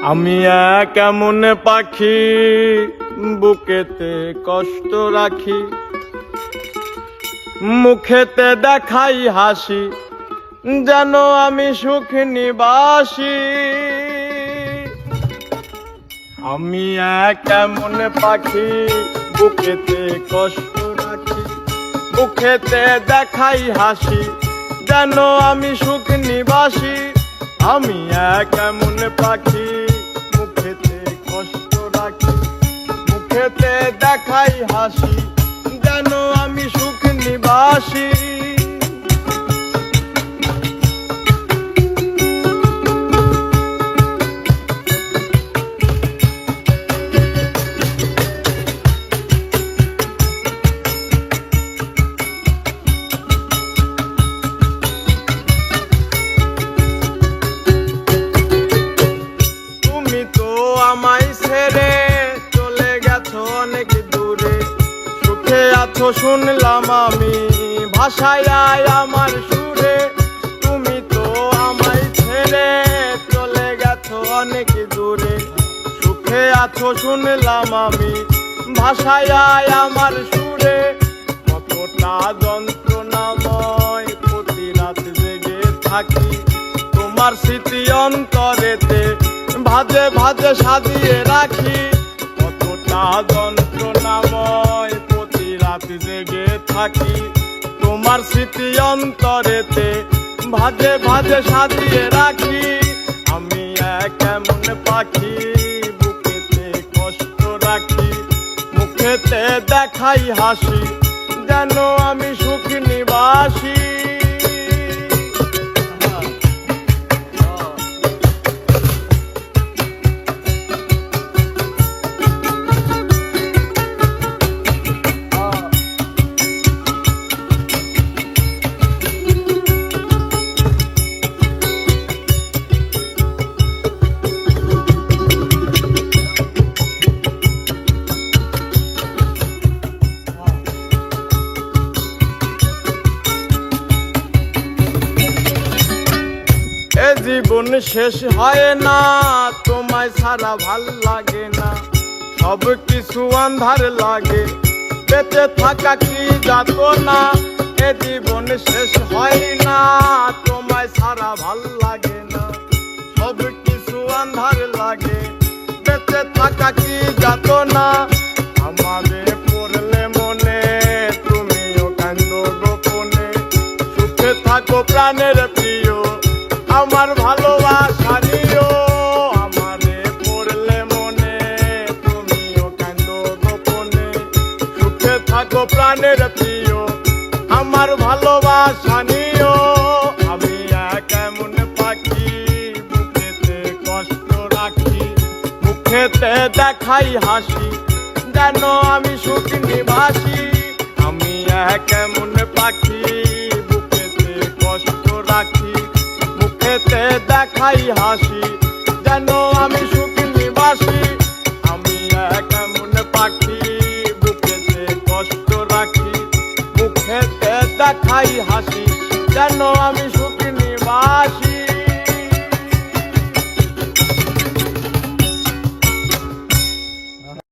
আমি কেমন পাখি বুকেতে কষ্ট রাখি, মুখেতে দেখাই হাসি, যেন আমি সুখ নিবাসী। আমি কেমন পাখি বুকেতে কষ্ট রাখি, মুখেতে দেখাই হাসি, যেন আমি সুখ নিবাসী। আমি কেমন পাখি মুখেতে কষ্ট রাখি, মুখেতে দেখাই হাসি, যেন আমি সুখ নিবাসী। আমায় ছেড়ে চলে গেছো অনেক দূরে, সুখে আছো শুনলাম আমি ভাষায় আমার সুরে। তুমি তো আমায় ছেড়ে চলে গেছো অনেক দূরে, সুখে আছো শুনলাম আমি ভাষায় আমার সুরে। কতটা যন্ত্রণাময় প্রতি রাত জেগে থাকি, তোমার স্মৃতি অন্তরেতে ভাজে ভাজে সাজিয়ে রাখি। কতটা যন্ত্রণাময় প্রতি রাত জেগে থাকি, তোমার স্মৃতি অন্তরেতে ভাজে ভাজে সাজিয়ে রাখি। আমি কেমন পাখি বুকেতে কষ্ট রাখি, মুখেতে দেখাই হাসি, যেন আমি সুখ নিবাসী। এ জীবন শেষ হয় না, তোমায় ছাড়া ভাল লাগে না, সব কিছু আন্ধার লাগে, বেঁচে থাকা কি যাতো না। এ জীবন শেষ হয় না, তোমায় ছাড়া ভাল লাগে না, সব কিছু আন্ধার লাগে, বেঁচে থাকা কি যাতো না। আমাদের পড়লে মনে তুমিও কান্দো গোপনে, সুখে থাকো প্রাণের প্রিয়, আমার ভালোবাসা নিও। আমারে পড়লে মনে তুমিও কান্দো গোপনে, সুখে থাকো প্রাণের প্রিয়, আমার ভালোবাসা নিও। আমি কেমন পাখি বুকেতে কষ্ট রাখি, মুখেতে দেখাই হাসি, যেন আমি সুখ নিবাসী। আমি কেমন পাখি বুকেতে কষ্ট রাখি, মুখেতে দেখাই হাসি, যেন আমি সুখ নিবাসী। আমি কেমন পাখি বুকেতে কষ্ট রাখি, মুখেতে দেখাই হাসি, যেন আমি সুখ নিবাসী।